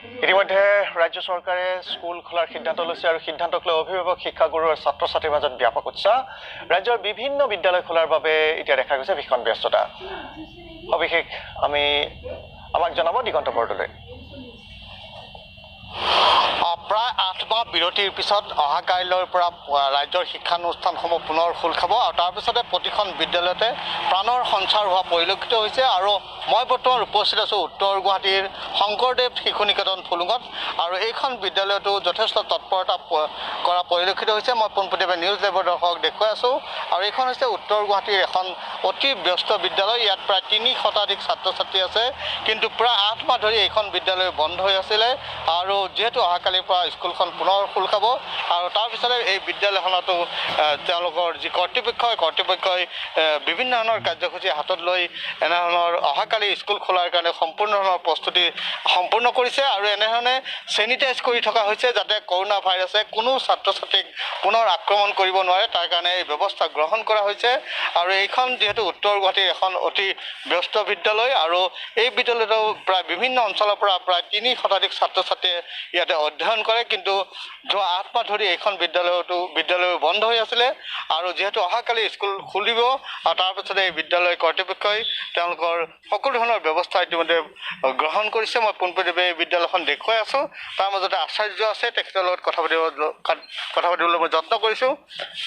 ইতিমধ্যে ৰাজ্য চৰকাৰে স্কুল খোলাৰ সিদ্ধান্ত লৈছে আৰু সিদ্ধান্তক লৈ অভিভাৱক শিক্ষাগুৰু আৰু ছাত্ৰ ছাত্ৰীৰ মাজত ব্যাপক উৎসাহ ৰাজ্যৰ বিভিন্ন বিদ্যালয় খোলাৰ বাবে এতিয়া দেখা গৈছে ভীষণ ব্যস্ততা অবিশেষ আমাক জনাব দিগন্ত বৰদলৈ প্ৰায় 8 মাহ বিৰতিৰ পিছত অহা কাইলৈৰ পৰা ৰাজ্যৰ শিক্ষানুষ্ঠানসমূহ পুনৰ খোল খাব আৰু তাৰ পিছতে প্ৰতিখন বিদ্যালয়তে প্ৰাণৰ সঞ্চাৰ হোৱা পৰিলক্ষিত হৈছে আৰু মই বৰ্তমান উপস্থিত আছোঁ উত্তৰ গুৱাহাটীৰ শংকৰদেৱ শিশু নিকেতন ফুলুঙত আৰু এইখন বিদ্যালয়তো যথেষ্ট তৎপৰতা কৰা পৰিলক্ষিত হৈছে মই পোনপটীয়াকৈ নিউজ লাইভৰ দৰ্শকক দেখুৱাই আছোঁ আৰু এইখন হৈছে উত্তৰ গুৱাহাটীৰ এখন অতি ব্যস্ত বিদ্যালয় ইয়াত প্ৰায় 3 শতাধিক ছাত্ৰ ছাত্ৰী আছে কিন্তু প্ৰায় 8 মাহ ধৰি এইখন বিদ্যালয় বন্ধ হৈ আছিলে আৰু যেহেতু অহাকালিৰ পৰা স্কুলখন পুনৰ খোল খাব আৰু তাৰ পিছতে এই বিদ্যালয়খনতো তেওঁলোকৰ যি কৰ্তৃপক্ষই বিভিন্ন ধৰণৰ কাৰ্যসূচী হাতত লৈ এনেধৰণৰ অহাকালি স্কুল খোলাৰ কাৰণে সম্পূৰ্ণ ধৰণৰ প্ৰস্তুতি সম্পূৰ্ণ কৰিছে আৰু এনেধৰণে চেনিটাইজ কৰি থকা হৈছে যাতে কৰোনা ভাইৰাছে কোনো ছাত্ৰ ছাত্ৰীক পুনৰ আক্ৰমণ কৰিব নোৱাৰে তাৰ কাৰণে এই ব্যৱস্থা গ্ৰহণ কৰা হৈছে আৰু এইখন যেহেতু উত্তৰ গুৱাহাটীৰ এখন অতি ব্যস্ত বিদ্যালয় আৰু এই বিদ্যালয়তো প্ৰায় বিভিন্ন অঞ্চলৰ পৰা প্ৰায় 3 শতাধিক ছাত্ৰ ছাত্ৰীয়ে ইয়াতে অধ্যয়ন কৰে কিন্তু যোৱা 8 মাহ ধৰি এইখন বিদ্যালয় বন্ধ হৈ আছিলে আৰু যেহেতু অহাকালি স্কুল খুলিব আৰু তাৰ পিছতে এই বিদ্যালয় কৰ্তৃপক্ষই তেওঁলোকৰ সকলো ধৰণৰ ব্যৱস্থা ইতিমধ্যে গ্ৰহণ কৰিছে মই পোনপটীয়াকৈ এই বিদ্যালয়খন দেখুৱাই আছোঁ তাৰ মাজতে আচাৰ্য আছে তেখেতৰ লগত কথা পাতিবলৈ মই যত্ন কৰিছোঁ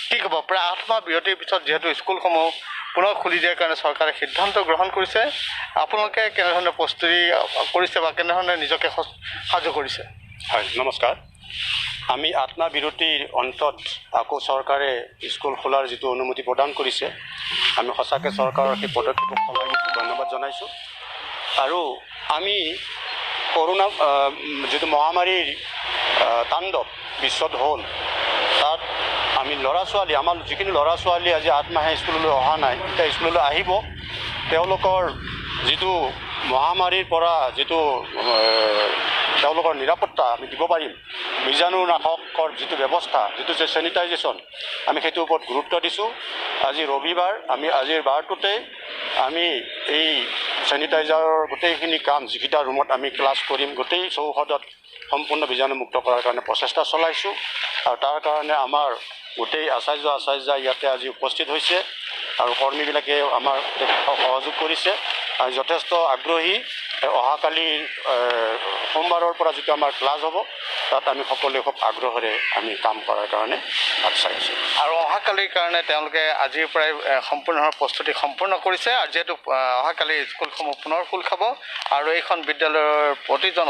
কি ক'ব প্ৰায় 8 মাহ বিৰতিৰ পিছত যিহেতু স্কুলসমূহ পুনৰ খুলি দিয়াৰ কাৰণে চৰকাৰে সিদ্ধান্ত গ্ৰহণ কৰিছে আপোনালোকে কেনেধৰণে প্ৰস্তুতি কৰিছে বা কেনেধৰণে নিজকে সাজু কৰিছে হয় নমস্কাৰ আমি 8 মাহ বিৰতিৰ অন্তত আকৌ চৰকাৰে স্কুল খোলাৰ যিটো অনুমতি প্ৰদান কৰিছে আমি সঁচাকৈ চৰকাৰৰ সেই পদক্ষেপক ধন্যবাদ জনাইছোঁ আৰু আমি কৰোনা যিটো মহামাৰীৰ তাণ্ডৱ বিশ্বত হ'ল তাত আমি আমাৰ যিখিনি ল'ৰা ছোৱালী আজি 8 মাহে স্কুললৈ অহা নাই এতিয়া স্কুললৈ আহিব তেওঁলোকৰ যিটো মহামাৰীৰ পৰা যিটো তেওঁলোকৰ নিৰাপত্তা আমি দিব পাৰিম বীজাণুনাশকৰ যিটো ব্যৱস্থা যিটো চেনিটাইজেশ্যন আমি সেইটোৰ ওপৰত গুৰুত্ব দিছোঁ আজি ৰবিবাৰ আমি আজিৰ বাৰটোতে আমি এই চেনিটাইজাৰৰ গোটেইখিনি কাম যিকেইটা ৰুমত আমি ক্লাছ কৰিম গোটেই চৌহদত সম্পূৰ্ণ বীজাণুমুক্ত কৰাৰ কাৰণে প্ৰচেষ্টা চলাইছোঁ আৰু তাৰ কাৰণে আমাৰ গোটেই আচাৰ্য ইয়াতে আজি উপস্থিত হৈছে আৰু কৰ্মীবিলাকে আমাৰ সহযোগ কৰিছে আৰু যথেষ্ট আগ্ৰহী অহাকালি সোমবাৰৰ পৰা যিটো আমাৰ ক্লাছ হ'ব তাত আমি সকলোৱে খুব আগ্ৰহেৰে আমি কাম কৰাৰ কাৰণে বাট চাই আছোঁ আৰু অহাকালিৰ কাৰণে তেওঁলোকে আজিৰ পৰাই সম্পূৰ্ণ প্ৰস্তুতি সম্পূৰ্ণ কৰিছে আৰু যিহেতু অহাকালি স্কুলসমূহ পুনৰ খোল খাব আৰু এইখন বিদ্যালয়ৰ প্ৰতিজন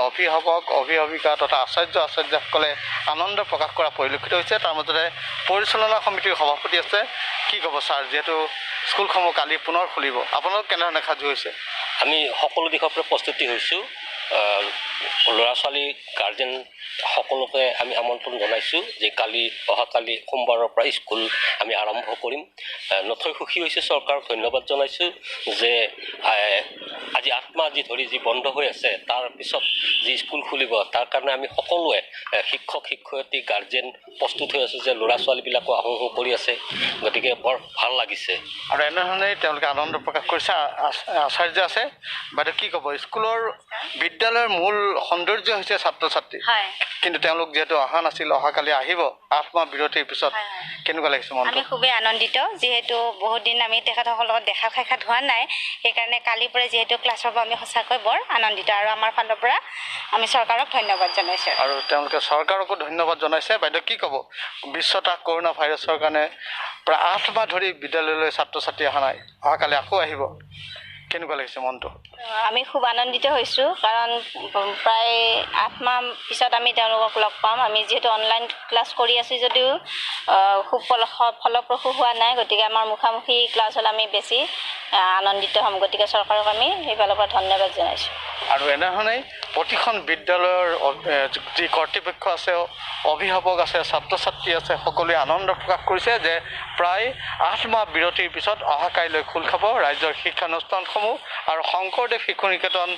অভিভাৱিকা তথা আচাৰ্যসকলে আনন্দ প্ৰকাশ কৰা পৰিলক্ষিত হৈছে তাৰ মাজতে পৰিচালনা সমিতিৰ সভাপতি আছে কি ক'ব ছাৰ যিহেতু স্কুলসমূহ কালি পুনৰ খুলিব আপোনালোক কেনেধৰণে সাজু হৈছে আমি সকলো দিশৰ পৰা প্ৰস্তুতি হৈছোঁ ল'ৰা ছোৱালী গাৰ্জেন সকলোকে আমি আমন্ত্ৰণ জনাইছোঁ যে অহাকালি সোমবাৰৰ পৰা স্কুল আমি আৰম্ভ কৰিম নথৈ সুখী হৈছে চৰকাৰক ধন্যবাদ জনাইছোঁ যে আজি 8 মাহ ধৰি যি বন্ধ হৈ আছে তাৰ পিছত যি স্কুল খুলিব তাৰ কাৰণে আমি সকলোৱে শিক্ষক শিক্ষয়িত্ৰী গাৰ্জেন প্ৰস্তুত হৈ আছোঁ যে ল'ৰা ছোৱালীবিলাকো আহোঁ কৰি আছে গতিকে বৰ ভাল লাগিছে আৰু এনেধৰণেই তেওঁলোকে আনন্দ প্ৰকাশ কৰিছে আচাৰ্য আছে বাইদেউ কি ক'ব স্কুলৰ বিদ্যালয়ৰ মূল সৌন্দৰ্য হৈছে ছাত্ৰ ছাত্ৰী কিন্তু তেওঁলোক যেহেতু অহা নাছিল অহাকালি আহিব 8 মাহ বিৰতিৰ পিছত কেনেকুৱা লাগিছে মনটো আমি খুবেই আনন্দিত যেহেতু বহুত দিন আমি তেখেতসকলৰ লগত দেখা সাক্ষাৎ হোৱা নাই সেইকাৰণে কালিৰ পৰা যেহেতু ক্লাছ হ'ব আমি সঁচাকৈ বৰ আনন্দিত আৰু আমাৰ ফালৰ পৰা আমি চৰকাৰক ধন্যবাদ জনাইছোঁ আৰু তেওঁলোকে চৰকাৰকো ধন্যবাদ জনাইছে বাইদেউ কি ক'ব বিশ্বতা কৰোনা ভাইৰাছৰ কাৰণে প্ৰায় 8 মাহ ধৰি বিদ্যালয়লৈ ছাত্ৰ ছাত্ৰী অহা নাই অহাকালি আকৌ আহিব কেনেকুৱা লাগিছে মনটো আমি খুব আনন্দিত হৈছোঁ কাৰণ প্ৰায় 8 মাহ পিছত আমি তেওঁলোকক লগ পাম আমি যিহেতু অনলাইন ক্লাছ কৰি আছোঁ যদিও খুব ফলপ্ৰসূ হোৱা নাই গতিকে আমাৰ মুখামুখি ক্লাছ হ'লে আমি বেছি আনন্দিত হ'ম গতিকে চৰকাৰক আমি সেইফালৰ পৰা ধন্যবাদ জনাইছোঁ আৰু এনেধৰণেই প্ৰতিখন বিদ্যালয়ৰ যি কৰ্তৃপক্ষ আছে অভিভাৱক আছে ছাত্ৰ ছাত্ৰী আছে সকলোৱে আনন্দ প্ৰকাশ কৰিছে যে প্ৰায় 8 মাহ বিৰতিৰ পিছত অহাকাইলৈ খোল খাব ৰাজ্যৰ শিক্ষানুষ্ঠানসমূহ আৰু শংকৰদেৱ শিশু নিকেতন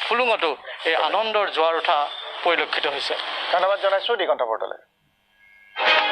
ফুলুঙতো এই আনন্দৰ জোৱাৰ উঠা পৰিলক্ষিত হৈছে ধন্যবাদ জনাইছোঁ দিগন্ত বৰদলৈ